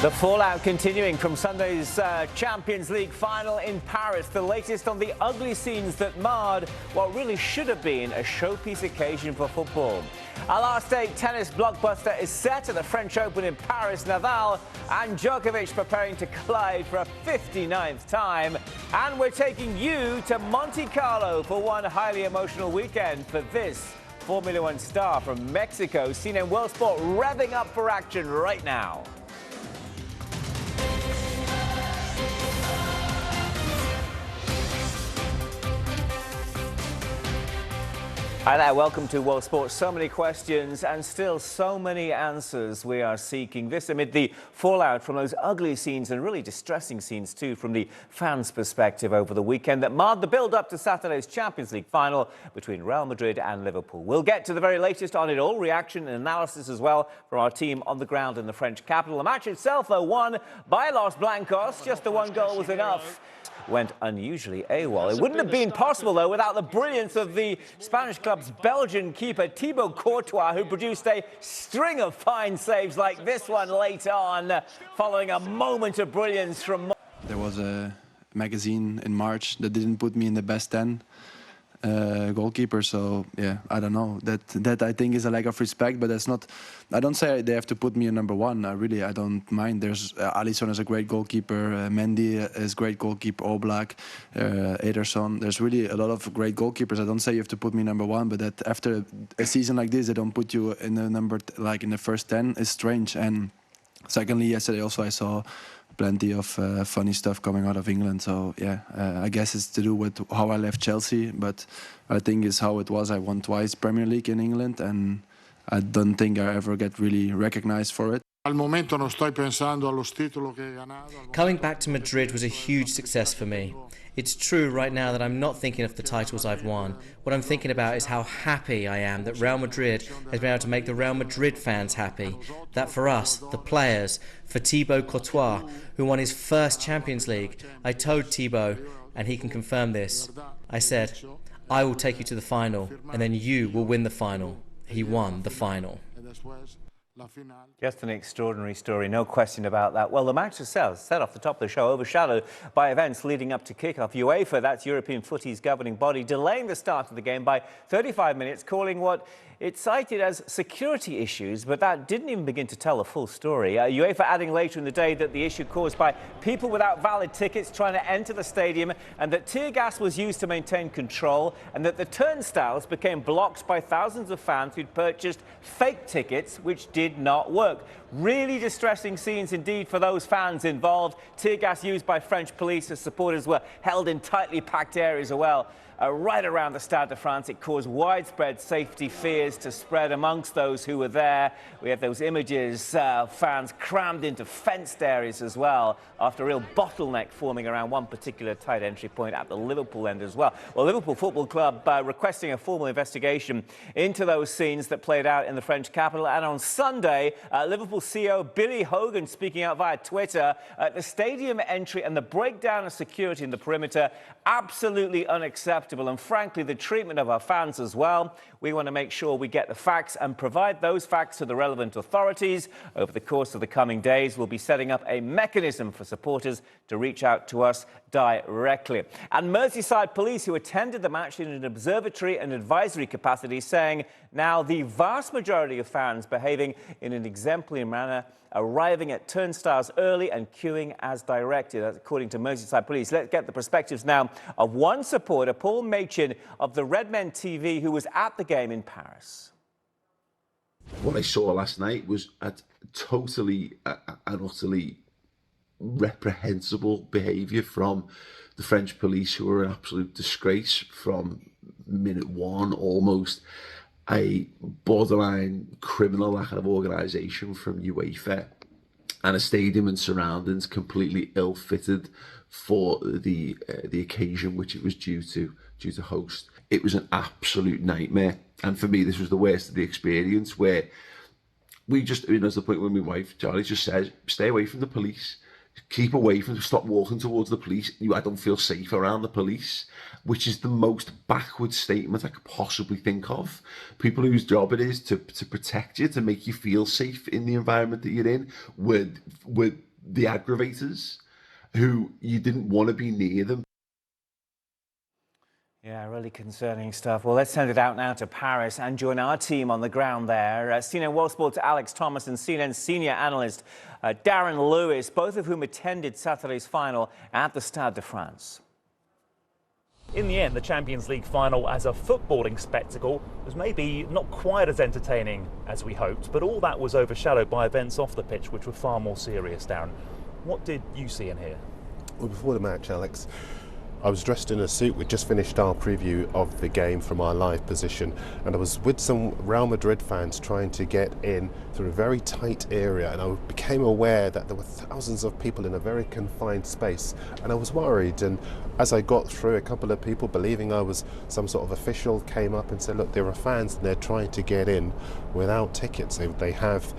The fallout continuing from Sunday's Champions League final in Paris. The latest on the ugly scenes that marred what really should have been a showpiece occasion for football. Our last day tennis blockbuster is set at the French Open in Paris. Nadal and Djokovic preparing to collide for a 59th time. And we're taking you to Monte Carlo for one highly emotional weekend for this Formula One star from Mexico. CNN World Sport revving up for action right now. Hi there, welcome to World Sports. So many questions and still so many answers we are seeking. This amid the fallout from those ugly scenes and really distressing scenes too from the fans' perspective over the weekend that marred the build-up to Saturday's Champions League final between Real Madrid and Liverpool. We'll get to the very latest on it all, reaction and analysis as well from our team on the ground in the French capital. The match itself, though, won by Los Blancos. Just the one goal was enough. Went unusually AWOL. It wouldn't have been possible, though, without the brilliance of the Spanish club's Belgian keeper, Thibaut Courtois, who produced a string of fine saves like this one late on, following a moment of brilliance from... There was a magazine in March that didn't put me in the best 10 goalkeeper, so yeah, I don't know. That I think is a lack of respect, but that's not... I don't say they have to put me in number one. I don't mind. There's Alisson is a great goalkeeper, Mendy is great goalkeeper, Oblak, Ederson. There's really a lot of great goalkeepers. I don't say you have to put me number one, but that after a season like this, they don't put you in the number, like in the first 10 is strange. And secondly, yesterday also I saw plenty of funny stuff coming out of England. So yeah, I guess it's to do with how I left Chelsea, but I think it's how it was. I won twice Premier League in England, and I don't think I ever get really recognized for it. Coming back to Madrid was a huge success for me. It's true right now that I'm not thinking of the titles I've won. What I'm thinking about is how happy I am that Real Madrid has been able to make the Real Madrid fans happy. That for us, the players, for Thibaut Courtois, who won his first Champions League, I told Thibaut, and he can confirm this, I said, I will take you to the final, and then you will win the final. He won the final. Just an extraordinary story, no question about that. Well, the match itself, set off the top of the show, overshadowed by events leading up to kick-off. UEFA, that's European footy's governing body, delaying the start of the game by 35 minutes, calling what it cited as security issues, but that didn't even begin to tell the full story. UEFA adding later in the day that the issue caused by people without valid tickets trying to enter the stadium, and that tear gas was used to maintain control, and that the turnstiles became blocked by thousands of fans who'd purchased fake tickets, which did not work. Really distressing scenes indeed for those fans involved. Tear gas used by French police as supporters were held in tightly packed areas as well. Right around the Stade de France, it caused widespread safety fears to spread amongst those who were there. We have those images, fans crammed into fenced areas as well, after a real bottleneck forming around one particular tight entry point at the Liverpool end as well. Well, Liverpool Football Club requesting a formal investigation into those scenes that played out in the French capital. And on Sunday, Liverpool CEO Billy Hogan speaking out via Twitter, the stadium entry and the breakdown of security in the perimeter, absolutely unacceptable. And frankly, the treatment of our fans as well. We want to make sure we get the facts and provide those facts to the relevant authorities. Over the course of the coming days, we'll be setting up a mechanism for supporters to reach out to us directly. And Merseyside police, who attended the match in an observatory and advisory capacity, saying now the vast majority of fans behaving in an exemplary manner, arriving at turnstiles early and queuing as directed, according to Merseyside police. Let's get the perspectives now of one supporter, Paul Machin of the Redmen TV, who was at the game in Paris. What I saw last night was a totally and utterly reprehensible behaviour from the French police, who were an absolute disgrace from minute one almost. A borderline criminal lack of organisation from UEFA, and a stadium and surroundings completely ill-fitted for the occasion which it was due to host. It was an absolute nightmare, and for me this was the worst of the experience, where we just, there's the point when my wife Charlie just says, stay away from the police. Keep away from, stop walking towards the police. I don't feel safe around the police, which is the most backward statement I could possibly think of. People whose job it is to protect you, to make you feel safe in the environment that you're in, were the aggravators, who you didn't want to be near them. Yeah, really concerning stuff. Well, let's send it out now to Paris and join our team on the ground there. CNN World Sports' Alex Thomas and CNN senior analyst Darren Lewis, both of whom attended Saturday's final at the Stade de France. In the end, the Champions League final as a footballing spectacle was maybe not quite as entertaining as we hoped, but all that was overshadowed by events off the pitch which were far more serious, Darren. What did you see in here? Well, before the match, Alex, I was dressed in a suit. We'd just finished our preview of the game from our live position, and I was with some Real Madrid fans trying to get in through a very tight area, and I became aware that there were thousands of people in a very confined space, and I was worried. And as I got through, a couple of people, believing I was some sort of official, came up and said, look, there are fans and they're trying to get in without tickets. They have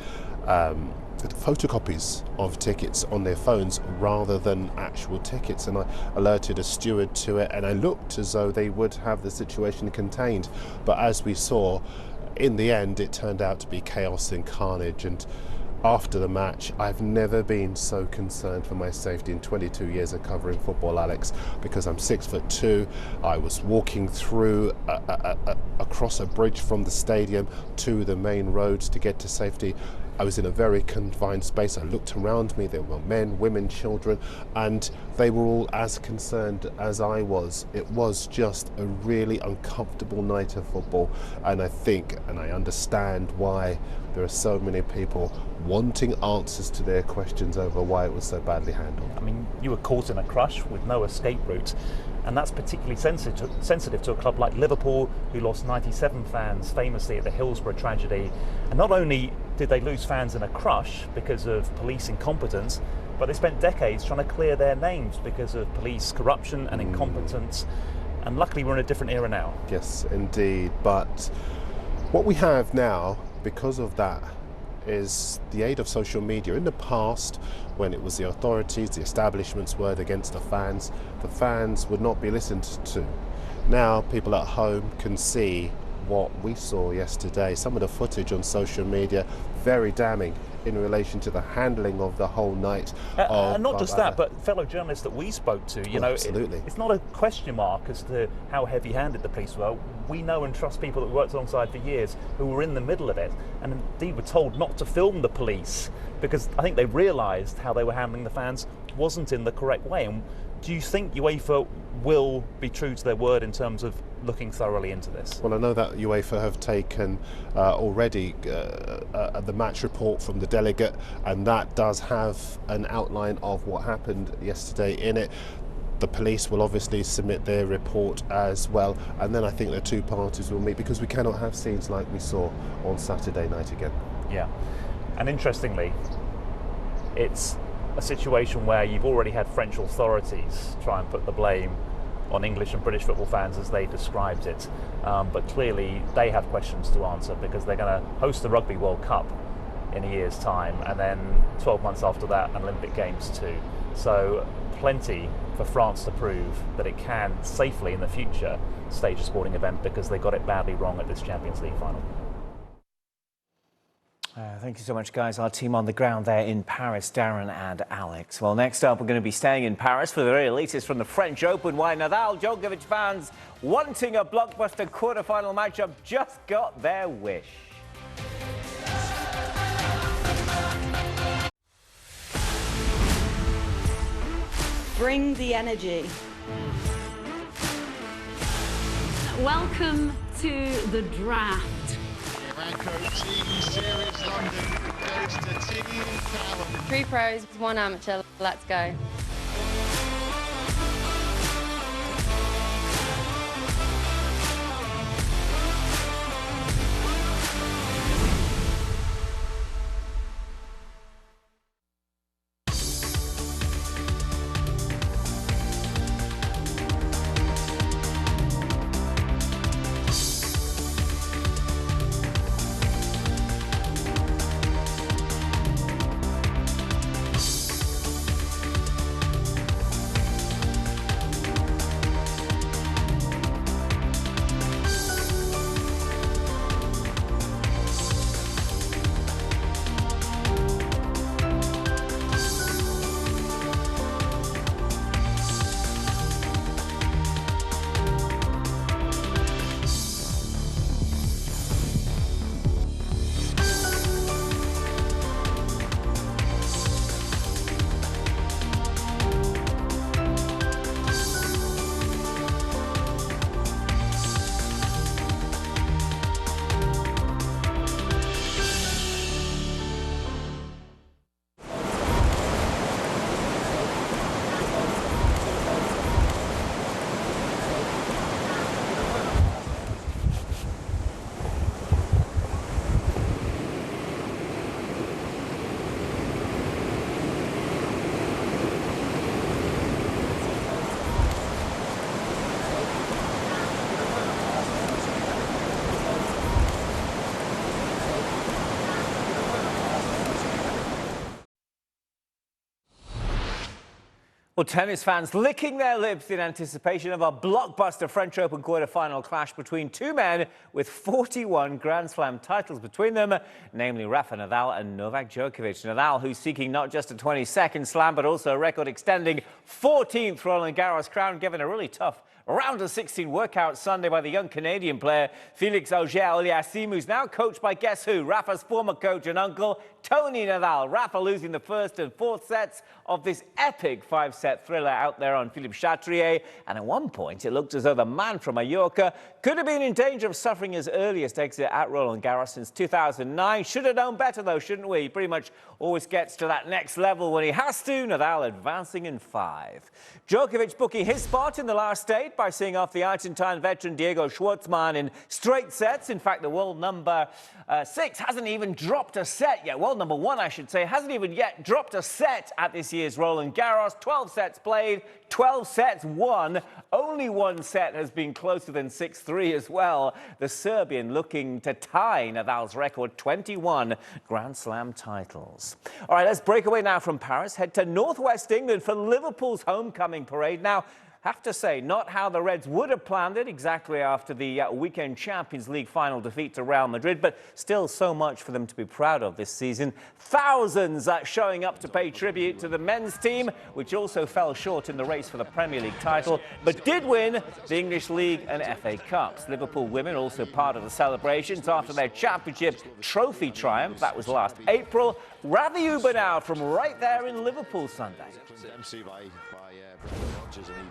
photocopies of tickets on their phones rather than actual tickets, and I alerted a steward to it, and I looked as though they would have the situation contained, but as we saw, in the end it turned out to be chaos and carnage. And after the match, I've never been so concerned for my safety in 22 years of covering football, Alex, because I'm 6'2". I was walking through across a bridge from the stadium to the main roads to get to safety. I was in a very confined space. I looked around me, there were men, women, children, and they were all as concerned as I was. It was just a really uncomfortable night of football, and I think, and I understand why there are so many people wanting answers to their questions over why it was so badly handled. I mean, you were caught in a crush with no escape route, and that's particularly sensitive to a club like Liverpool, who lost 97 fans famously at the Hillsborough tragedy. And not only did they lose fans in a crush because of police incompetence, but they spent decades trying to clear their names because of police corruption and incompetence. And luckily we're in a different era now. Yes, indeed. But what we have now, because of that, is the aid of social media. In the past, when it was the authorities, the establishment's word against the fans would not be listened to. Now people at home can see what we saw yesterday. Some of the footage on social media, very damning in relation to the handling of the whole night. And not just that, but fellow journalists that we spoke to, you know, absolutely. It's not a question mark as to how heavy-handed the police were. We know and trust people that we worked alongside for years who were in the middle of it, and indeed were told not to film the police because I think they realised how they were handling the fans wasn't in the correct way. And do you think UEFA will be true to their word in terms of looking thoroughly into this? Well, I know that UEFA have taken already the match report from the delegate, and that does have an outline of what happened yesterday in it. The police will obviously submit their report as well, and then I think the two parties will meet, because we cannot have scenes like we saw on Saturday night again. Yeah, and interestingly, it's a situation where you've already had French authorities try and put the blame on English and British football fans as they described it, but clearly they have questions to answer because they're going to host the Rugby World Cup in a year's time, and then 12 months after that an Olympic Games too. So plenty for France to prove that it can safely in the future stage a sporting event, because they got it badly wrong at this Champions League final. Thank you so much, guys. Our team on the ground there in Paris, Darren and Alex. Well, next up, we're going to be staying in Paris for the very latest from the French Open, why Nadal Djokovic fans wanting a blockbuster quarter-final matchup just got their wish. Bring the energy. Welcome to the draft. Team Series London goes to Team Callum. 3 pros, 1 amateur. Let's go. Well, tennis fans licking their lips in anticipation of a blockbuster French Open quarter-final clash between two men with 41 Grand Slam titles between them, namely Rafa Nadal and Novak Djokovic. Nadal, who's seeking not just a 22nd slam, but also a record-extending 14th Roland Garros crown, given a really tough round of 16 workout Sunday by the young Canadian player Felix Auger-Aliassime, who's now coached by guess who? Rafa's former coach and uncle, Tony Nadal. Rafa losing the first and fourth sets of this epic five-set thriller out there on Philippe Chatrier. And at one point, it looked as though the man from Mallorca could have been in danger of suffering his earliest exit at Roland Garros since 2009. Should have known better, though, shouldn't we? He pretty much always gets to that next level when he has to. Nadal advancing in 5. Djokovic booking his spot in the last 8 by seeing off the Argentine veteran Diego Schwartzman in straight sets. In fact, the world number 6 hasn't even dropped a set yet. World number 1, I should say, hasn't even yet dropped a set at this year's Roland Garros. 12 sets played, 12 sets won. Only one set has been closer than 6-3 as well. The Serbian looking to tie Nadal's record, 21 Grand Slam titles. All right, let's break away now from Paris, head to northwest England for Liverpool's homecoming parade. Now, have to say, not how the Reds would have planned it exactly after the weekend Champions League final defeat to Real Madrid, but still so much for them to be proud of this season. Thousands showing up to pay tribute to the men's team, which also fell short in the race for the Premier League title, but did win the English League and FA Cups. Liverpool women also part of the celebrations after their championship trophy triumph. That was last April. Ravi Uber now from right there in Liverpool Sunday.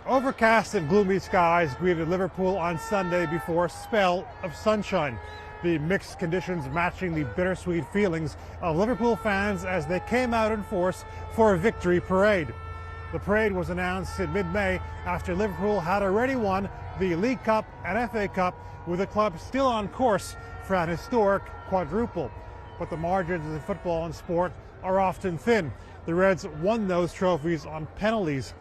Overcast and gloomy skies greeted Liverpool on Sunday before a spell of sunshine. The mixed conditions matching the bittersweet feelings of Liverpool fans as they came out in force for a victory parade. The parade was announced in mid-May after Liverpool had already won the League Cup and FA Cup, with the club still on course for an historic quadruple. But the margins in football and sport are often thin. The Reds won those trophies on penalties.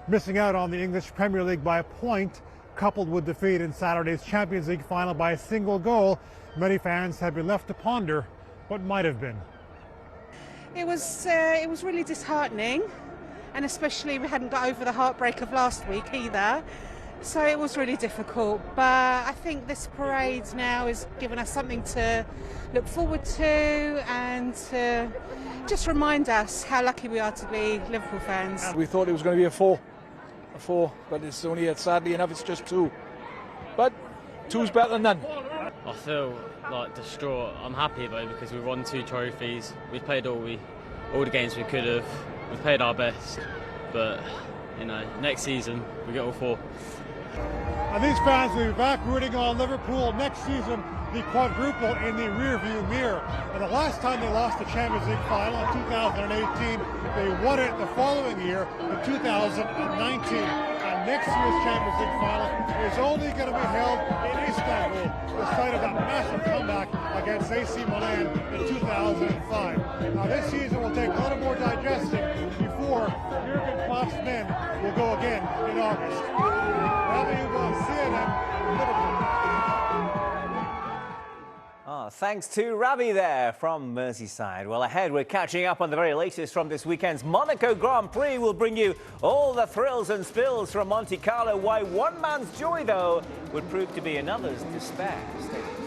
Missing out on the English Premier League by a point, coupled with defeat in Saturday's Champions League final by a single goal, many fans have been left to ponder what might have been. It was really disheartening, and especially we hadn't got over the heartbreak of last week either. So it was really difficult, but I think this parade now has given us something to look forward to and to just remind us how lucky we are to be Liverpool fans. We thought it was going to be a four, but it's only, sadly enough, it's just 2. But 2's better than none. I feel like distraught. I'm happy though because we won 2 trophies. We played all the games we could have. We played our best, but next season we get all 4. And these fans will be back rooting on Liverpool next season, the quadruple in the rearview mirror. And the last time they lost the Champions League final in 2018, they won it the following year in 2019. And next year's Champions League final is only going to be held in Istanbul, the site of that massive comeback against AC Milan in 2005. Now this season will take a little more digesting before Jurgen Klopp's men will go again in August. Thanks to Ravi there from Merseyside. Well, ahead, we're catching up on the very latest from this weekend's Monaco Grand Prix. We'll bring you all the thrills and spills from Monte Carlo. Why one man's joy, though, would prove to be another's despair. Stay tuned.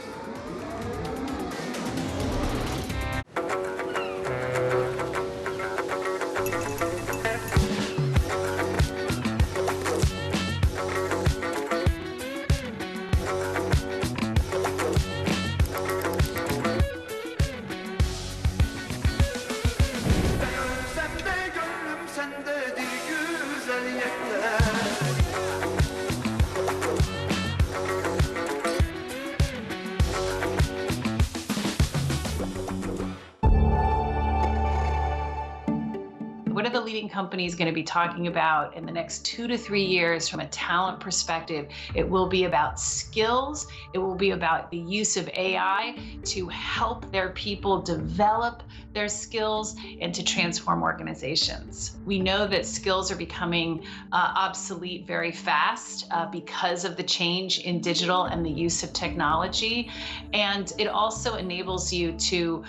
What are the leading companies going to be talking about in the next 2 to 3 years from a talent perspective? It will be about skills. It will be about the use of AI to help their people develop their skills and to transform organizations. We know that skills are becoming obsolete very fast because of the change in digital and the use of technology. And it also enables you to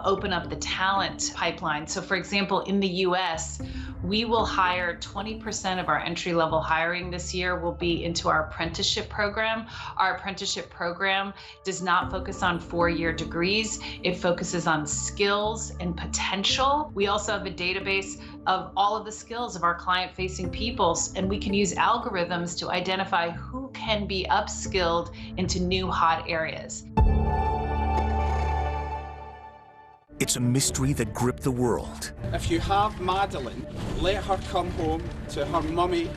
open up the talent pipeline. So for example, in the US, yes, we will hire 20% of our entry-level hiring this year will be into our apprenticeship program. Our apprenticeship program does not focus on 4-year degrees. It focuses on skills and potential. We also have a database of all of the skills of our client-facing people, and we can use algorithms to identify who can be upskilled into new hot areas. It's a mystery that gripped the world. If you have Madeline, let her come home to her mummy,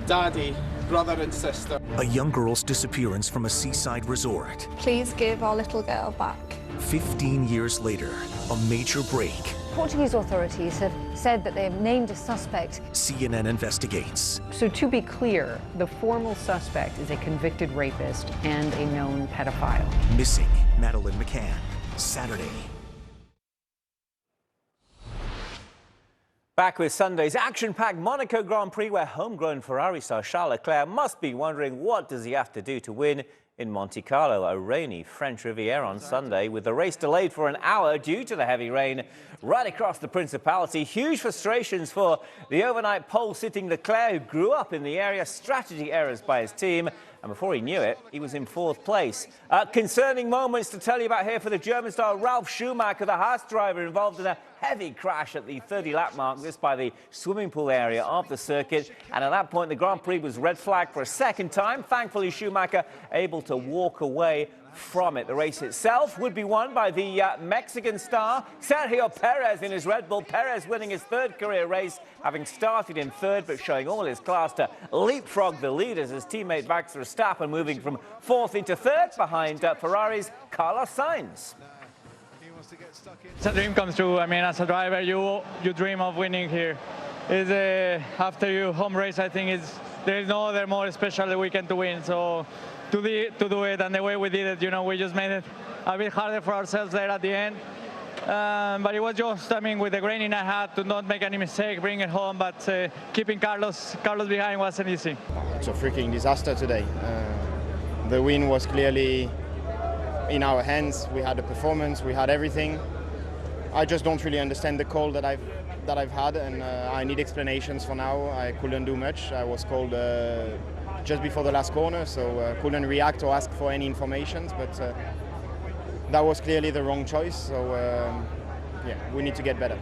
daddy, brother and sister. A young girl's disappearance from a seaside resort. Please give our little girl back. 15 years later, a major break. Portuguese authorities have said that they have named a suspect. CNN investigates. So to be clear, the formal suspect is a convicted rapist and a known pedophile. Missing Madeleine McCann, Saturday. Back with Sunday's action-packed Monaco Grand Prix, where homegrown Ferrari star Charles Leclerc must be wondering what does he have to do to win in Monte Carlo, a rainy French Riviera on Sunday, with the race delayed for an hour due to the heavy rain right across the Principality. Huge frustrations for the overnight pole-sitting Leclerc, who grew up in the area. Strategy errors by his team, and before he knew it, he was in 4th place. Concerning moments to tell you about here for the German star Ralf Schumacher, the Haas driver, involved in a heavy crash at the 30-lap mark, this by the swimming pool area of the circuit. And at that point, the Grand Prix was red flagged for a second time. Thankfully, Schumacher able to walk away from it. The race itself would be won by the Mexican star Sergio Perez in his Red Bull. Perez winning his 3rd career race, having started in 3rd, but showing all his class to leapfrog the leaders. His teammate Max Verstappen moving from 4th into 3rd behind Ferrari's Carlos Sainz. It's a dream come true. I mean, as a driver, you dream of winning here. After your home race, I think there is no other more special weekend to win. So to do it and the way we did it, you know, we just made it a bit harder for ourselves there at the end. But it was just, I mean, with the graining I had to not make any mistake, bring it home. But keeping Carlos behind wasn't easy. It's a freaking disaster today. The win was clearly in our hands. We had the performance, we had everything. I just don't really understand the call that I've had, and I need explanations for now. I couldn't do much. I was called just before the last corner, so couldn't react or ask for any information. But that was clearly the wrong choice. So yeah, we need to get better.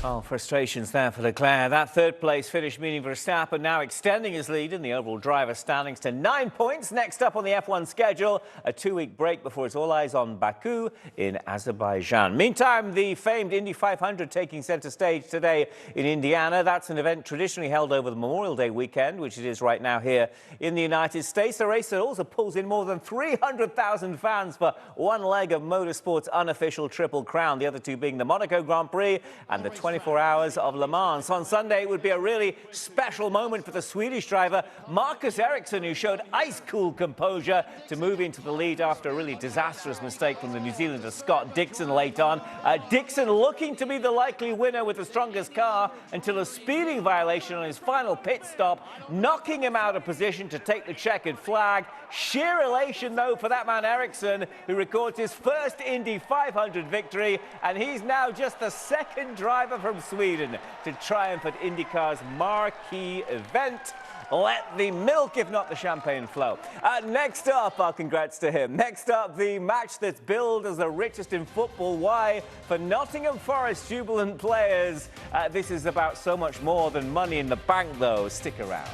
Oh, frustrations there for Leclerc. That 3rd place finish meaning Verstappen now extending his lead in the overall driver standings to 9 points. Next up on the F1 schedule, a 2-week break before it's all eyes on Baku in Azerbaijan. Meantime, the famed Indy 500 taking centre stage today in Indiana. That's an event traditionally held over the Memorial Day weekend, which it is right now here in the United States. A race that also pulls in more than 300,000 fans for one leg of motorsport's unofficial Triple Crown, the other two being the Monaco Grand Prix and the 24 Hours of Le Mans. On Sunday, it would be a really special moment for the Swedish driver Marcus Ericsson, who showed ice-cool composure to move into the lead after a really disastrous mistake from the New Zealander Scott Dixon late on. Dixon looking to be the likely winner with the strongest car until a speeding violation on his final pit stop, knocking him out of position to take the checkered flag. Sheer elation, though, for that man Ericsson, who records his first Indy 500 victory, and he's now just the 2nd driver from Sweden to triumph at IndyCar's marquee event. Let the milk, if not the champagne, flow. Next up, our congrats to him. Next up, the match that's billed as the richest in football. Why? For Nottingham Forest jubilant players. This is about so much more than money in the bank, though. Stick around.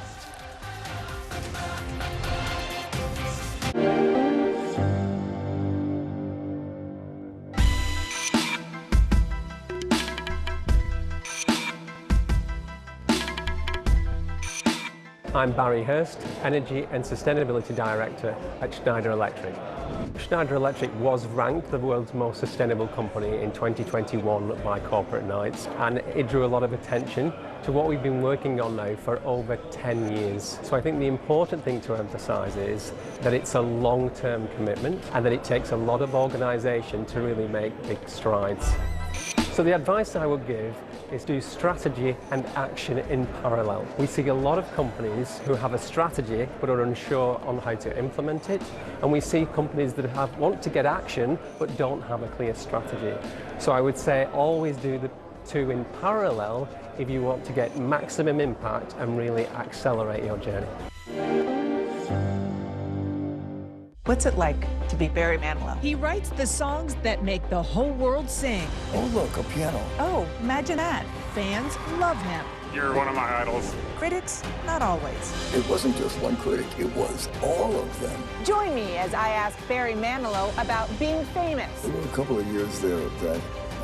I'm Barry Hurst, Energy and Sustainability Director at Schneider Electric. Schneider Electric was ranked the world's most sustainable company in 2021 by Corporate Knights, and it drew a lot of attention to what we've been working on now for over 10 years. So I think the important thing to emphasise is that it's a long-term commitment and that it takes a lot of organisation to really make big strides. So the advice I would give is do strategy and action in parallel. We see a lot of companies who have a strategy but are unsure on how to implement it, and we see companies that want to get action but don't have a clear strategy. So I would say always do the two in parallel if you want to get maximum impact and really accelerate your journey. What's it like to be Barry Manilow? He writes the songs that make the whole world sing. Oh, look, a piano. Oh, imagine that. Fans love him. You're one of my idols. Critics, not always. It wasn't just one critic, it was all of them. Join me as I ask Barry Manilow about being famous. There were a couple of years there that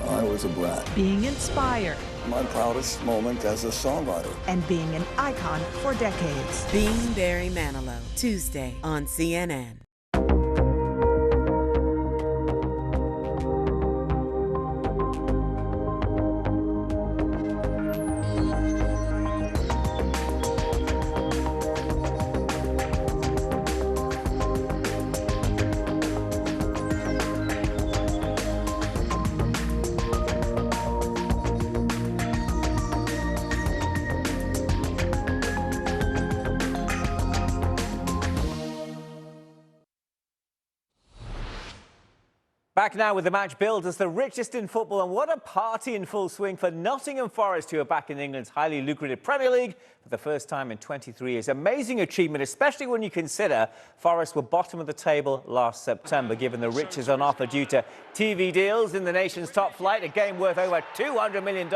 I was a brat. Being inspired. My proudest moment as a songwriter. And being an icon for decades. Being Barry Manilow, Tuesday on CNN. Back now with the match billed as the richest in football, and what a party in full swing for Nottingham Forest, who are back in England's highly lucrative Premier League for the first time in 23 years. Amazing achievement, especially when you consider Forest were bottom of the table last September, given the riches on offer due to TV deals in the nation's top flight, a game worth over $200 million,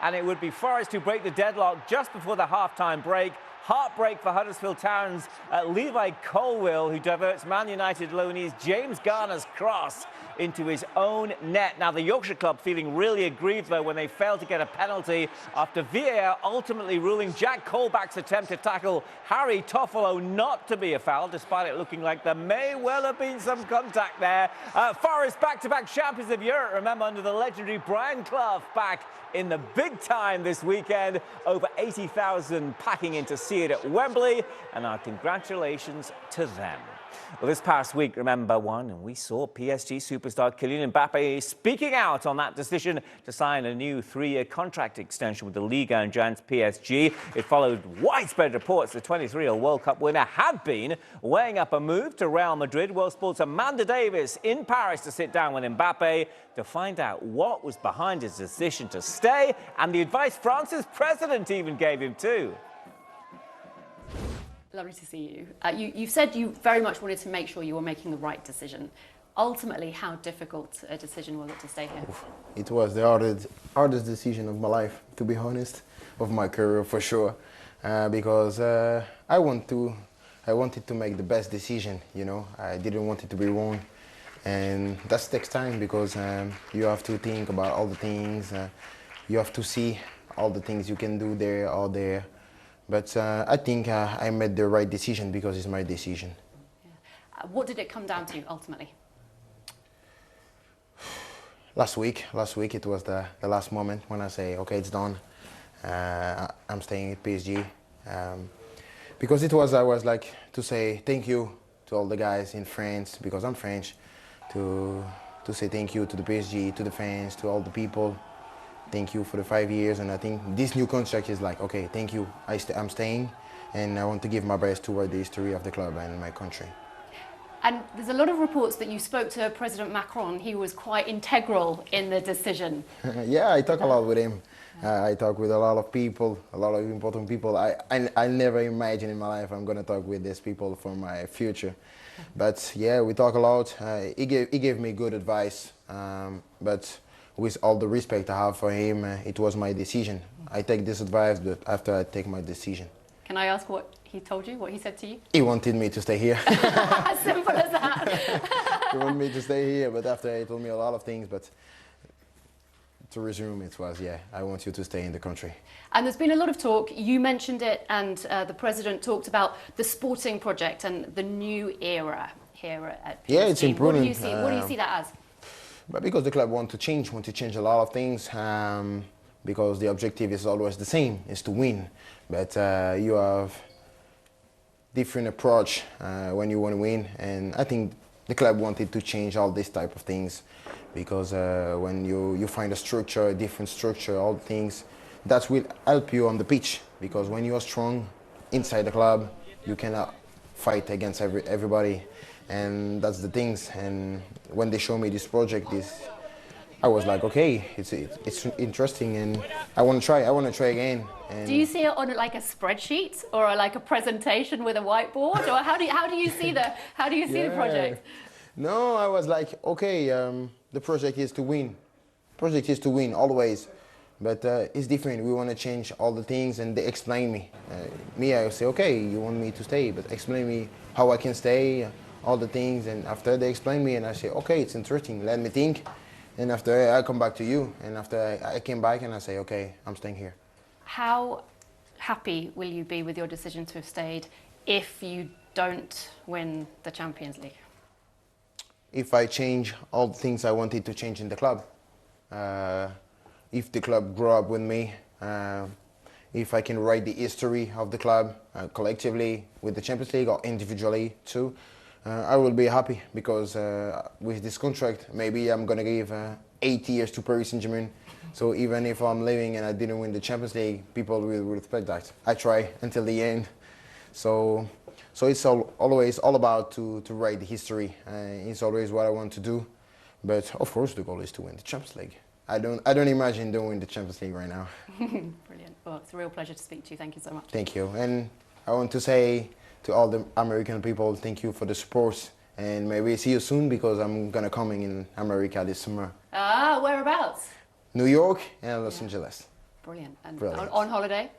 and it would be Forest who break the deadlock just before the half-time break. Heartbreak for Huddersfield Town's Levi Colwill, who diverts Man United loanees James Garner's cross into his own net. Now, the Yorkshire club feeling really aggrieved, though, when they failed to get a penalty after VAR ultimately ruling Jack Colback's attempt to tackle Harry Toffolo not to be a foul, despite it looking like there may well have been some contact there. Forest back-to-back champions of Europe, remember, under the legendary Brian Clough, back in the big time this weekend. Over 80,000 packing in to see it at Wembley, and our congratulations to them. Well, this past week, remember one, and we saw PSG superstar Kylian Mbappe speaking out on that decision to sign a new 3-year contract extension with the Liga and giants PSG. It followed widespread reports the 23-year-old World Cup winner had been weighing up a move to Real Madrid. World Sports' Amanda Davis in Paris to sit down with Mbappe to find out what was behind his decision to stay and the advice France's president even gave him too. Lovely to see you. You've said you very much wanted to make sure you were making the right decision. Ultimately, how difficult a decision was it to stay here? It was the hardest decision of my life, to be honest, of my career for sure, because I wanted to make the best decision. You know, I didn't want it to be wrong, and that takes time because you have to think about all the things. You have to see all the things you can do there or there. But I think I made the right decision because it's my decision. Yeah. What did it come down to ultimately? Last week it was the last moment when I say, okay, it's done. I'm staying at PSG. Because I was like to say thank you to all the guys in France, because I'm French, to say thank you to the PSG, to the fans, to all the people. Thank you for the 5 years, and I think this new contract is like, okay, thank you, I'm staying, and I want to give my best toward the history of the club and my country. And there's a lot of reports that you spoke to President Macron. He was quite integral in the decision. Yeah, I talk a lot with him. I talk with a lot of people, a lot of important people. I never imagined in my life I'm going to talk with these people for my future. But yeah, we talk a lot. He gave me good advice, but with all the respect I have for him, it was my decision. I take this advice, but after I take my decision. Can I ask what he told you, what he said to you? He wanted me to stay here. As simple as that. He wanted me to stay here, but after he told me a lot of things, but to resume it was, yeah, I want you to stay in the country. And there's been a lot of talk, you mentioned it, and the President talked about the sporting project and the new era here at PSG. Yeah, it's important. What do you see that as? But because the club want to change a lot of things, because the objective is always the same, is to win. But you have different approach when you want to win, and I think the club wanted to change all this type of things, because when you find a structure, a different structure, all things, that will help you on the pitch, because when you are strong inside the club, you cannot fight against everybody. And that's the things. And when they show me this project, I was like, okay, it's interesting, and I want to try again. And Do you see it on like a spreadsheet or like a presentation with a whiteboard, or how do you see the project? No, I was like, okay, the project is to win. Project is to win always, but it's different. We want to change all the things, and they explain me. I say, okay, you want me to stay, but explain me how I can stay, all the things, and after they explain me, and I say, okay, it's interesting. Let me think. And after I come back to you, and after I came back and I say, okay, I'm staying here. How happy will you be with your decision to have stayed if you don't win the Champions League? If I change all the things I wanted to change in the club, if the club grew up with me, if I can write the history of the club collectively with the Champions League or individually too, I will be happy, because with this contract, maybe I'm going to give 8 years to Paris Saint-Germain. So even if I'm leaving and I didn't win the Champions League, people will respect that. I try until the end. So it's always all about to write the history. It's always what I want to do. But of course, the goal is to win the Champions League. I don't imagine doing the Champions League right now. Brilliant. Well, it's a real pleasure to speak to you. Thank you so much. Thank you. And I want to say to all the American people, thank you for the support, and maybe see you soon, because I'm gonna come in America this summer. Ah, whereabouts? New York and Los Angeles. Brilliant. And Brilliant. On holiday?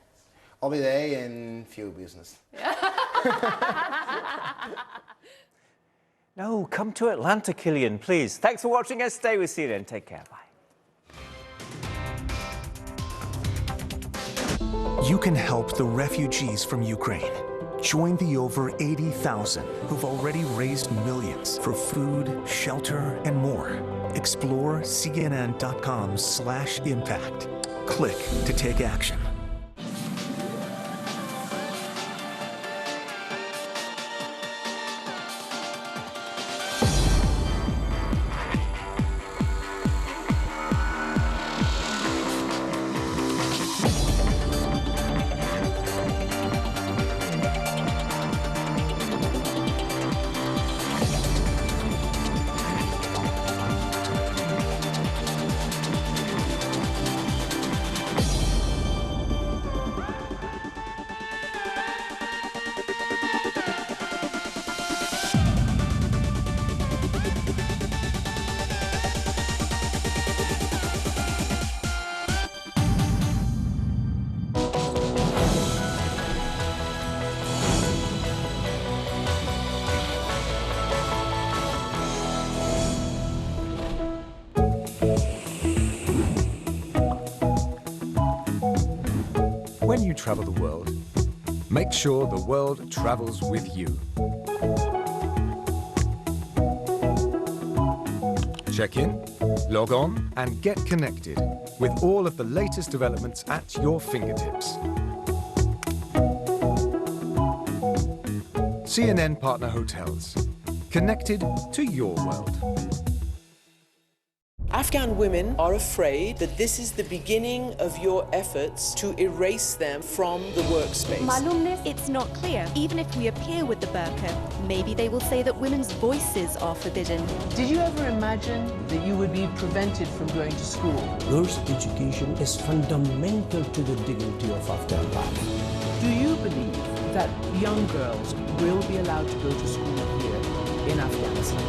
Holiday and few business. No, come to Atlanta, Kylian, please. Thanks for watching us. Stay with CNN. Take care. Bye. You can help the refugees from Ukraine. Join the over 80,000 who've already raised millions for food, shelter, and more. Explore CNN.com/impact. Click to take action. When you travel the world, make sure the world travels with you. Check in, log on, and get connected with all of the latest developments at your fingertips. CNN Partner Hotels. Connected to your world. Afghan women are afraid that this is the beginning of your efforts to erase them from the workspace. Malumnis, it's not clear. Even if we appear with the burqa, maybe they will say that women's voices are forbidden. Did you ever imagine that you would be prevented from going to school? Girls' education is fundamental to the dignity of Afghan life. Do you believe that young girls will be allowed to go to school here in Afghanistan?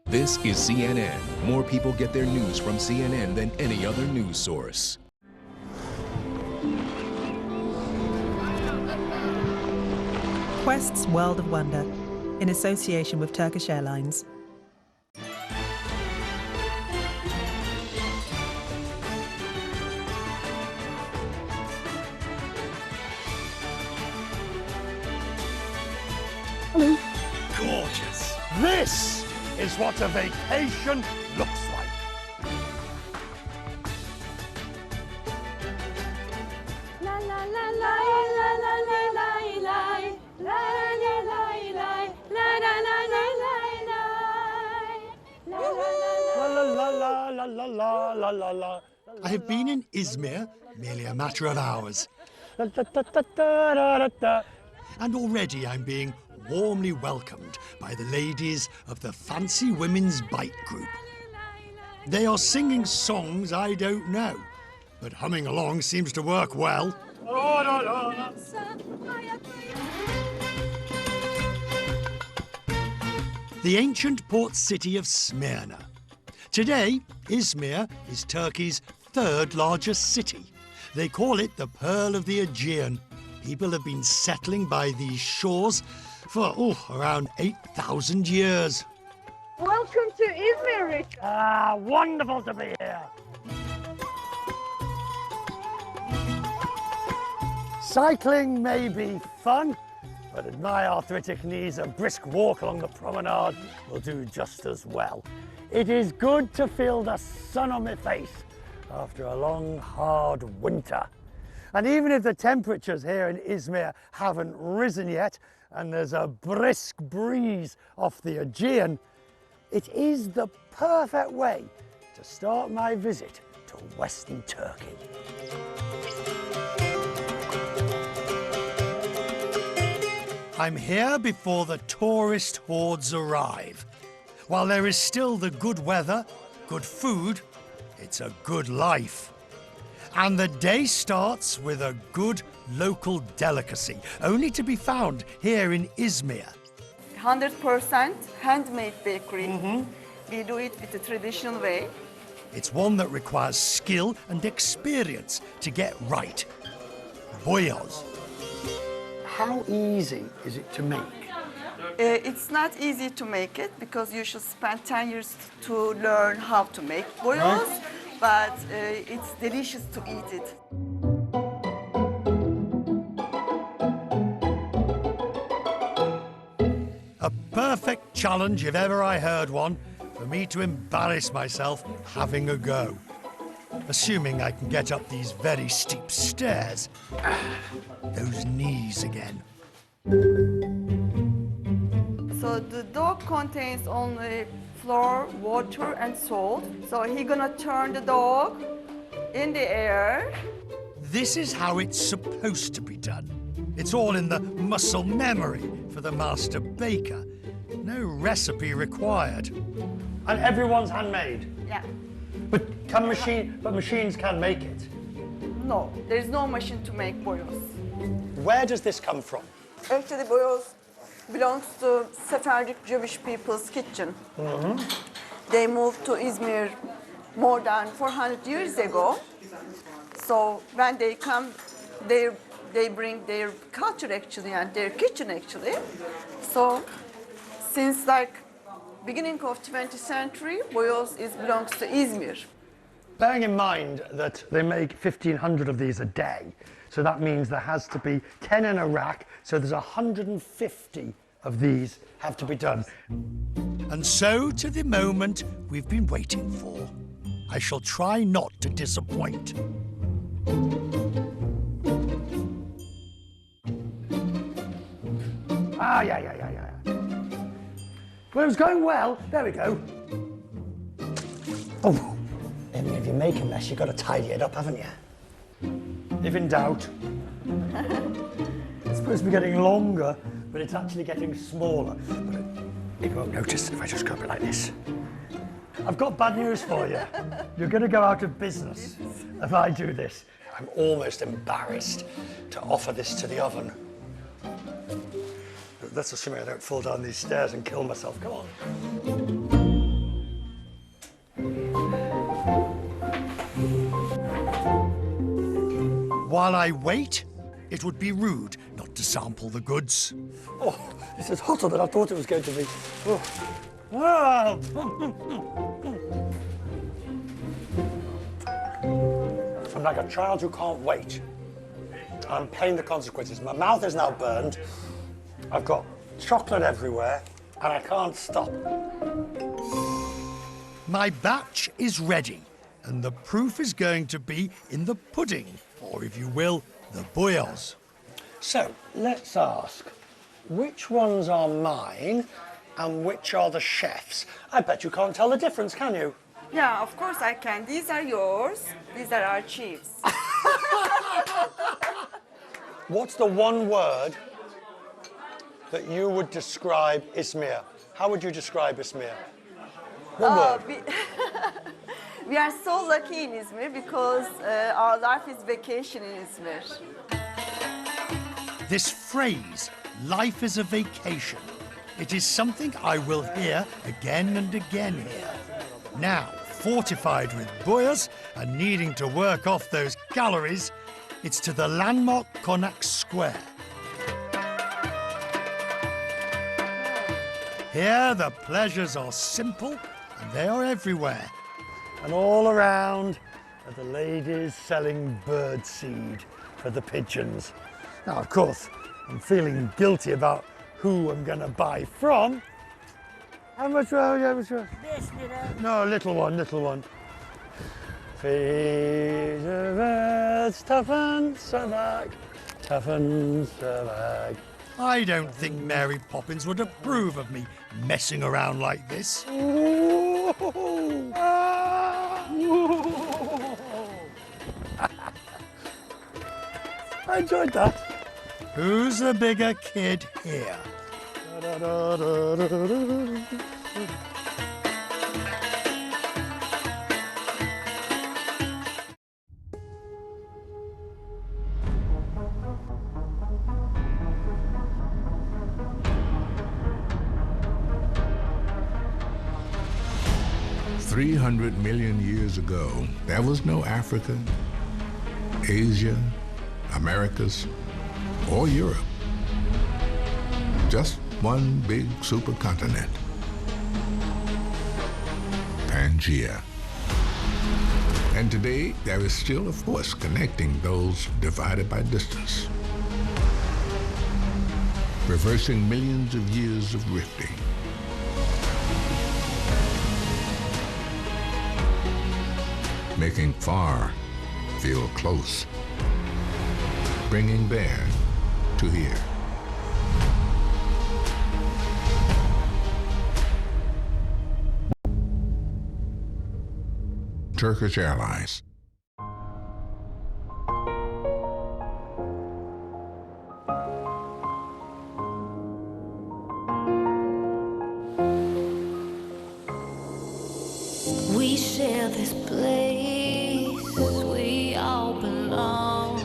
This is CNN. More people get their news from CNN than any other news source. Quest's World of Wonder, in association with Turkish Airlines. Hello. Gorgeous. This is what a vacation looks like. La la la la la la la la la la la la la la. I have been in Izmir merely a matter of hours. And already I'm being warmly welcomed by the ladies of the Fancy Women's Bike Group. They are singing songs I don't know, but humming along seems to work well. The ancient port city of Smyrna. Today, Izmir is Turkey's third largest city. They call it the Pearl of the Aegean. People have been settling by these shores for, around 8,000 years. Welcome to Izmir, Richard. Ah, wonderful to be here. Cycling may be fun, but with my arthritic knees, a brisk walk along the promenade will do just as well. It is good to feel the sun on my face after a long, hard winter. And even if the temperatures here in Izmir haven't risen yet, and there's a brisk breeze off the Aegean, it is the perfect way to start my visit to Western Turkey. I'm here before the tourist hordes arrive. While there is still the good weather, good food, it's a good life. And the day starts with a good local delicacy, only to be found here in Izmir. 100% handmade bakery. We do it with the traditional way. It's one that requires skill and experience to get right. Boyoz. How easy is it to make? It's not easy to make it because you should spend 10 years to learn how to make boyoz, but it's delicious to eat it. A perfect challenge if ever I heard one, for me to embarrass myself having a go. Assuming I can get up these very steep stairs. Those knees again. So the dough contains only flour, water, and salt. So he's gonna turn the dough in the air. This is how it's supposed to be done. It's all in the muscle memory for the master baker. No recipe required. And everyone's handmade? Yeah. But machines can make it? No, there's no machine to make boyoz. Where does this come from? Actually, boyoz belongs to Sephardic Jewish people's kitchen. They moved to Izmir more than 400 years ago. So when they come, they bring their culture actually and their kitchen actually. So since beginning of 20th century, boyoz belongs to Izmir. Bearing in mind that they make 1,500 of these a day, so that means there has to be 10 in a rack, so there's 150 of these have to be done. And so to the moment we've been waiting for. I shall try not to disappoint. Yeah. Well, it was going well. There we go. Oh, I mean, if you make a mess, you've got to tidy it up, haven't you? If in doubt. It's supposed to be getting longer, but it's actually getting smaller. But you won't notice if I just go a bit like this. I've got bad news for you. You're going to go out of business if I do this. I'm almost embarrassed to offer this to the oven. Let's assume I don't fall down these stairs and kill myself. Come on. While I wait, it would be rude not to sample the goods. Oh, this is hotter than I thought it was going to be. Oh. Ah. I'm like a child who can't wait. I'm paying the consequences. My mouth is now burned. I've got chocolate everywhere, and I can't stop. My batch is ready, and the proof is going to be in the pudding, or if you will, the boyoz. So, let's ask, which ones are mine, and which are the chef's? I bet you can't tell the difference, can you? Yeah, of course I can. These are yours. These are our chiefs. What's the one word that you would describe Izmir? How would you describe Izmir? One word. We are so lucky in Izmir because our life is vacation in Izmir. This phrase, life is a vacation, it is something I will hear again and again here. Now, fortified with buyers and needing to work off those calories, it's to the landmark Konak Square. Here the pleasures are simple and they are everywhere. And all around are the ladies selling bird seed for the pigeons. Now, of course, I'm feeling guilty about who I'm going to buy from. How much? No, little one, little one. Feed the birds, tuppence a bag, tuppence a bag. I don't think Mary Poppins would approve of me messing around like this. I enjoyed that. Who's the bigger kid here? 300 million years ago, there was no Africa, Asia, Americas, or Europe. Just one big supercontinent, Pangaea. And today, there is still a force connecting those divided by distance, reversing millions of years of rifting. Making far feel close, bringing there to here. Turkish Airlines. We share this place, we all belong.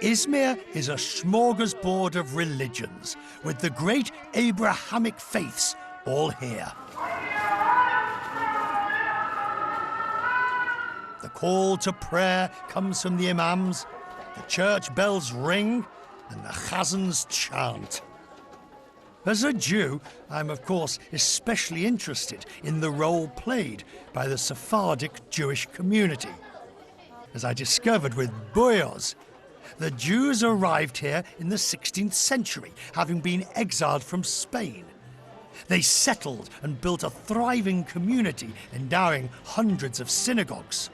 Izmir is a smorgasbord of religions, with the great Abrahamic faiths all here. The call to prayer comes from the imams, the church bells ring, and the chazans chant. As a Jew, I'm of course especially interested in the role played by the Sephardic Jewish community. As I discovered with Boyoz, the Jews arrived here in the 16th century, having been exiled from Spain. They settled and built a thriving community, endowing hundreds of synagogues.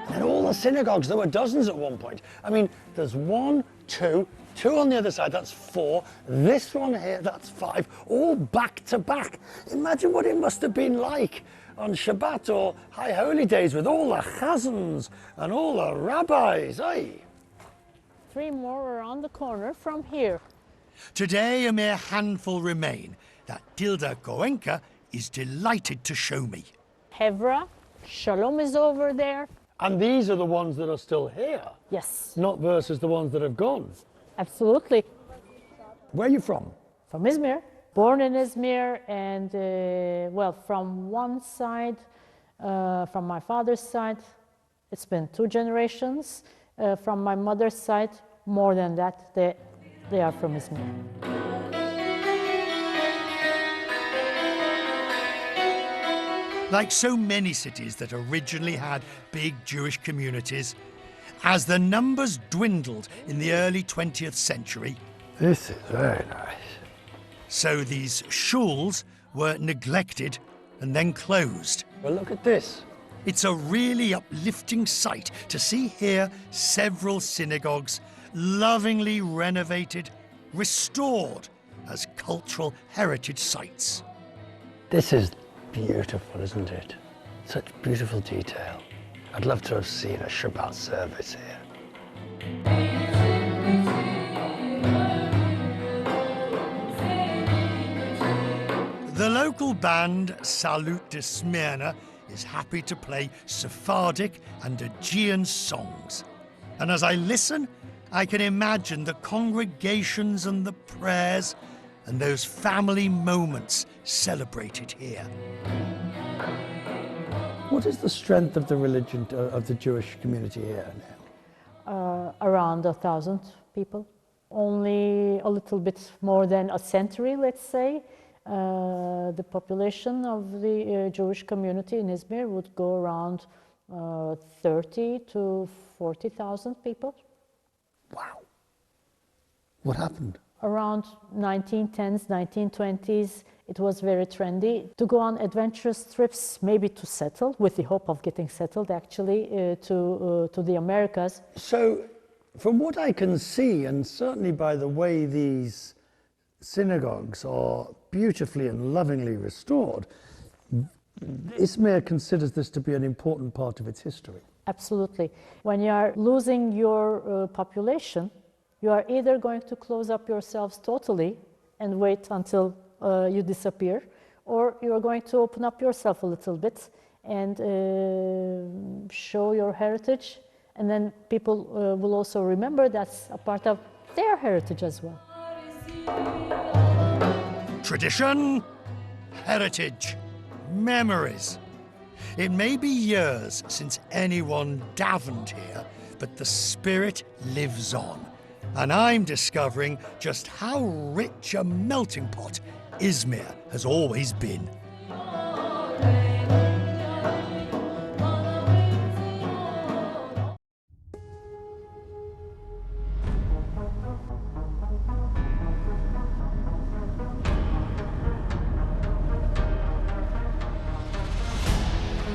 And all the synagogues, there were dozens at one point. I mean, there's one, two on the other side, that's 4. This one here, that's 5, all back to back. Imagine what it must have been like on Shabbat or High Holy Days with all the chazans and all the rabbis, eh? 3 more around the corner from here. Today, a mere handful remain that Dilda Goenka is delighted to show me. Hevra, Shalom is over there. And these are the ones that are still here? Yes. Not versus the ones that have gone? Absolutely. Where are you from? From Izmir. Born in Izmir, and well, from one side, from my father's side, it's been 2 generations. From my mother's side, more than that, they are from Izmir. Like so many cities that originally had big Jewish communities, as the numbers dwindled in the early 20th century, this is very nice. So these shuls were neglected and then closed. Well, look at this. It's a really uplifting sight to see here several synagogues lovingly renovated, restored as cultural heritage sites. This is beautiful, isn't it? Such beautiful detail. I'd love to have seen a Shabbat service here. The local band Salut de Smyrna is happy to play Sephardic and Aegean songs. And as I listen, I can imagine the congregations and the prayers and those family moments celebrated here. What is the strength of the religion of the Jewish community here now? Around 1,000 people. Only a little bit more than a century, let's say. The population of the Jewish community in Izmir would go around 30 to 40,000 people. Wow. What happened? Around 1910s, 1920s, it was very trendy to go on adventurous trips, maybe to settle, with the hope of getting settled actually, to the Americas. So, from what I can see, and certainly by the way these synagogues are beautifully and lovingly restored, Izmir considers this to be an important part of its history. Absolutely. When you are losing your population, you are either going to close up yourselves totally and wait until you disappear, or you are going to open up yourself a little bit and show your heritage, and then people will also remember that's a part of their heritage as well. Tradition, heritage, memories. It may be years since anyone davened here, but the spirit lives on. And I'm discovering just how rich a melting pot Izmir has always been.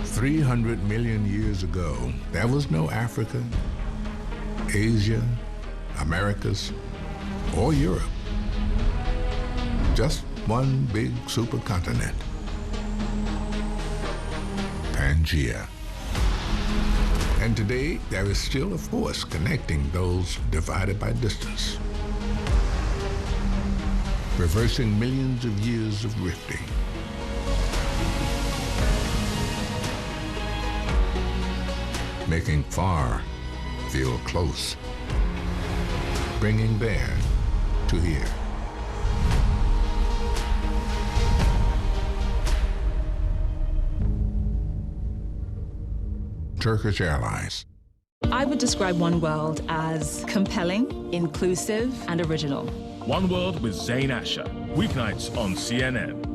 $300 million years ago, there was no Africa, Asia, Americas, or Europe. Just one big supercontinent, Pangaea. And today, there is still a force connecting those divided by distance, reversing millions of years of rifting. Making far feel close, bringing there to here. Turkish Airlines. I would describe One World as compelling, inclusive, and original. One World with Zain Asher, weeknights on CNN.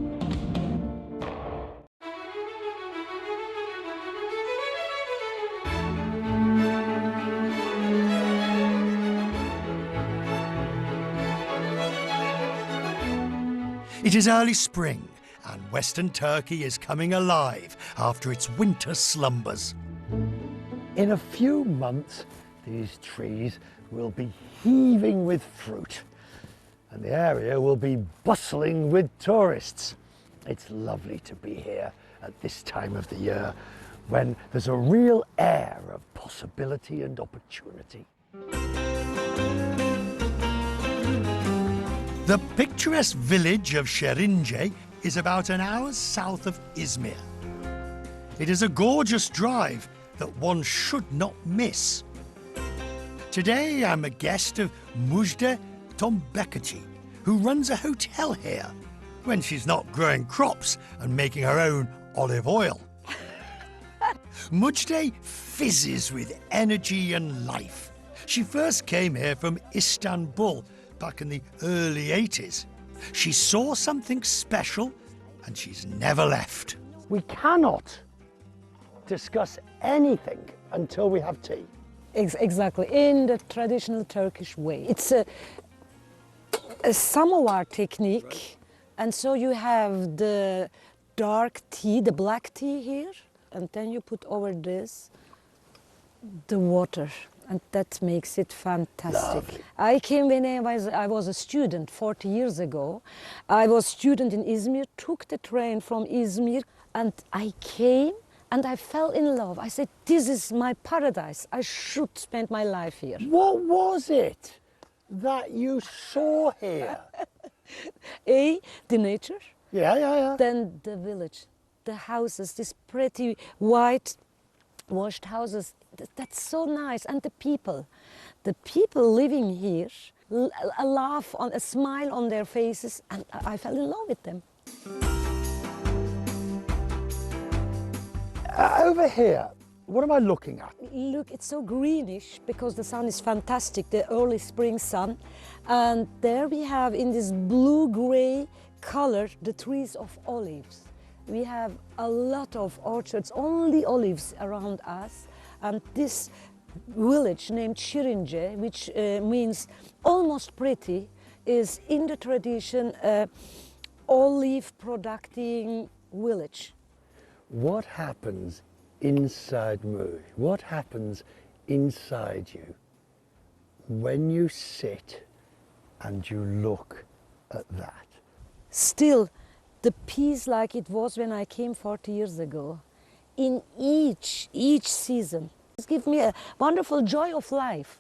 It is early spring, and Western Turkey is coming alive after its winter slumbers. In a few months, these trees will be heaving with fruit, and the area will be bustling with tourists. It's lovely to be here at this time of the year, when there's a real air of possibility and opportunity. The picturesque village of Şerince is about an hour south of Izmir. It is a gorgeous drive, that one should not miss. Today I'm a guest of Mujde Tombekci, who runs a hotel here when she's not growing crops and making her own olive oil. Mujde fizzes with energy and life. She first came here from Istanbul back in the early 80s. She saw something special and she's never left. We cannot discuss anything until we have tea. Exactly, in the traditional Turkish way. It's a samovar technique, and so you have the dark tea, the black tea here, and then you put over this the water, and that makes it fantastic. Lovely. I came when I was a student 40 years ago. I was a student in Izmir, took the train from Izmir, and I came and I fell in love. I said, this is my paradise. I should spend my life here. What was it that you saw here? The nature. Yeah. Then the village, the houses, these pretty white washed houses. That's so nice. And the people living here, a laugh, a smile on their faces, and I fell in love with them. Over here, what am I looking at? Look, it's so greenish because the sun is fantastic, the early spring sun. And there we have, in this blue-gray color, the trees of olives. We have a lot of orchards, only olives around us. And this village named Şirince, which means almost pretty, is in the tradition olive-producing village. What happens inside Muj? What happens inside you when you sit and you look at that? Still, the peace like it was when I came 40 years ago. In each season, it gives me a wonderful joy of life.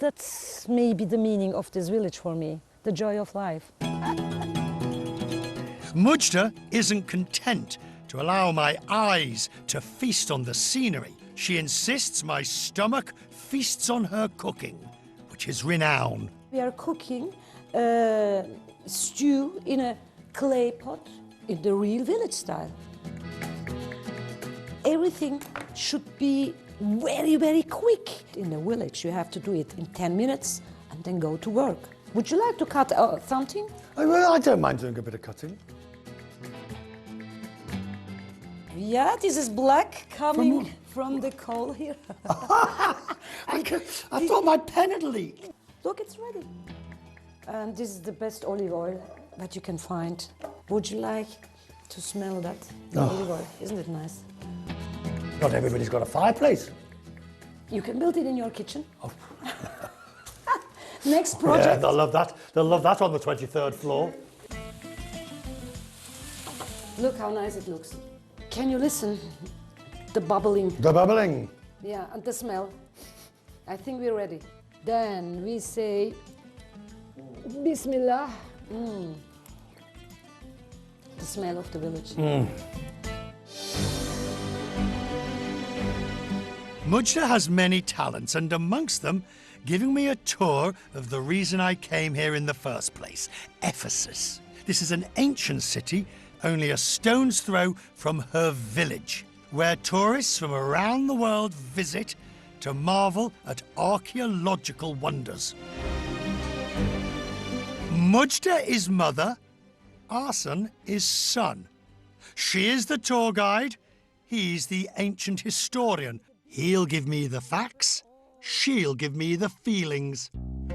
That's maybe the meaning of this village for me, the joy of life. Mujde isn't content to allow my eyes to feast on the scenery. She insists my stomach feasts on her cooking, which is renowned. We are cooking stew in a clay pot in the real village style. Everything should be very, very quick. In the village, you have to do it in 10 minutes and then go to work. Would you like to cut something? I don't mind doing a bit of cutting. Yeah, this is black coming from the coal here. I thought my pen had leaked. Look, it's ready. And this is the best olive oil that you can find. Would you like to smell that? The olive oil, isn't it nice? Not everybody's got a fireplace. You can build it in your kitchen. Oh. Next project. Yeah, they'll love that. They'll love that on the 23rd floor. Look how nice it looks. Can you listen? The bubbling. The bubbling. Yeah, and the smell. I think we're ready. Then we say, Bismillah. The smell of the village. Mujde has many talents, and amongst them, giving me a tour of the reason I came here in the first place, Ephesus. This is an ancient city, only a stone's throw from her village, where tourists from around the world visit to marvel at archaeological wonders. Mujde is mother, Arslan is son. She is the tour guide, he's the ancient historian. He'll give me the facts, she'll give me the feelings.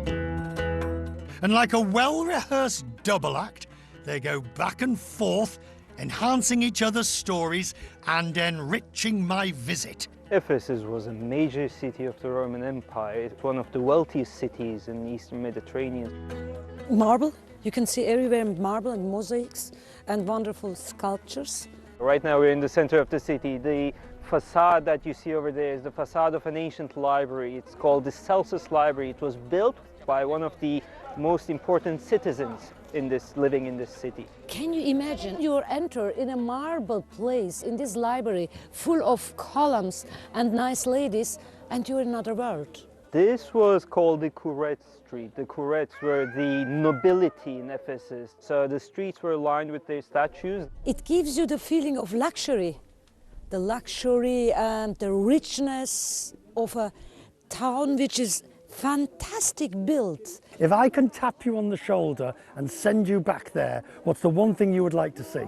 And like a well-rehearsed double act, they go back and forth, enhancing each other's stories and enriching my visit. Ephesus was a major city of the Roman Empire. It's one of the wealthiest cities in the Eastern Mediterranean. Marble, you can see everywhere marble and mosaics and wonderful sculptures. Right now we're in the center of the city. The facade that you see over there is the facade of an ancient library. It's called the Celsus Library. It was built by one of the most important citizens living in this city. Can you imagine? You enter in a marble place in this library full of columns and nice ladies, and you're in another world. This was called the Courettes Street. The Courettes were the nobility in Ephesus. So the streets were lined with their statues. It gives you the feeling of luxury. The luxury and the richness of a town which is fantastic built. If I can tap you on the shoulder and send you back there, what's the one thing you would like to see?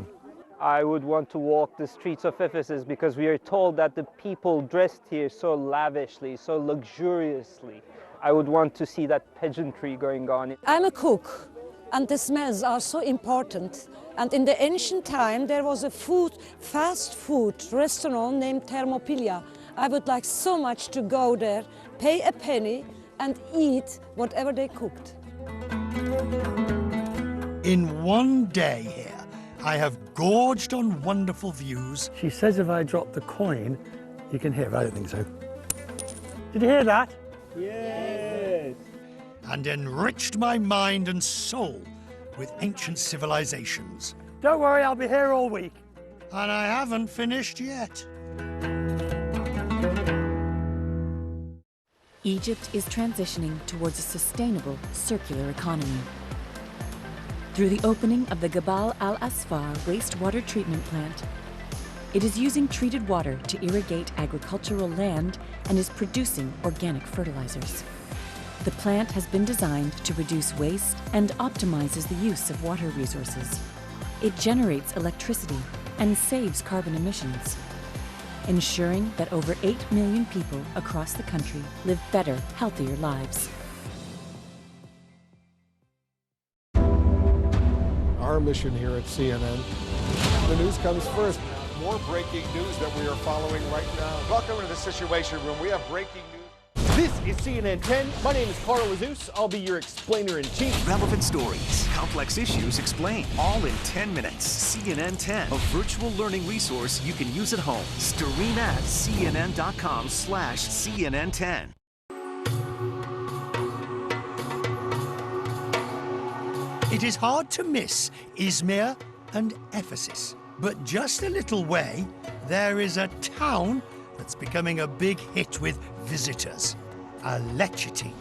I would want to walk the streets of Ephesus because we are told that the people dressed here so lavishly, so luxuriously. I would want to see that pageantry going on. I'm a cook, and the smells are so important. And in the ancient time, there was a fast food restaurant named Thermopylae. I would like so much to go there, pay a penny, and eat whatever they cooked. In one day here, I have gorged on wonderful views. She says if I drop the coin, you can hear. I don't think so. Did you hear that? Yes. And enriched my mind and soul with ancient civilizations. Don't worry, I'll be here all week. And I haven't finished yet. Egypt is transitioning towards a sustainable, circular economy. Through the opening of the Gabal al-Asfar wastewater treatment plant, it is using treated water to irrigate agricultural land and is producing organic fertilizers. The plant has been designed to reduce waste and optimizes the use of water resources. It generates electricity and saves carbon emissions, ensuring that over 8 million people across the country live better, healthier lives. Our mission here at CNN, the news comes first. More breaking news that we are following right now. Welcome to the Situation Room. We have breaking news. This is CNN 10. My name is Carl Azus. I'll be your explainer-in-chief. Relevant stories, complex issues explained, all in 10 minutes. CNN 10, a virtual learning resource you can use at home. Stream at cnn.com/CNN10. It is hard to miss Izmir and Ephesus, but just a little way, there is a town that's becoming a big hit with visitors, Aleciti.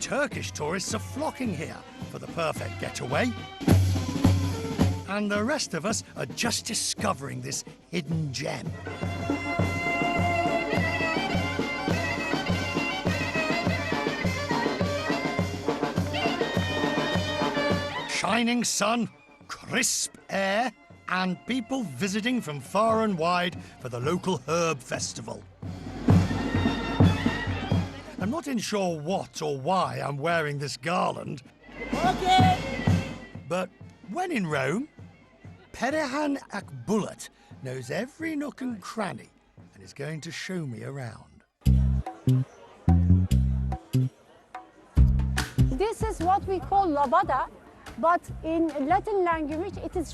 Turkish tourists are flocking here for the perfect getaway. And the rest of us are just discovering this hidden gem. Shining sun, crisp air, and people visiting from far and wide for the local herb festival. I'm not sure what or why I'm wearing this garland. Okay. But when in Rome, Perihan Akbulut knows every nook and cranny and is going to show me around. This is what we call labada, but in Latin language it is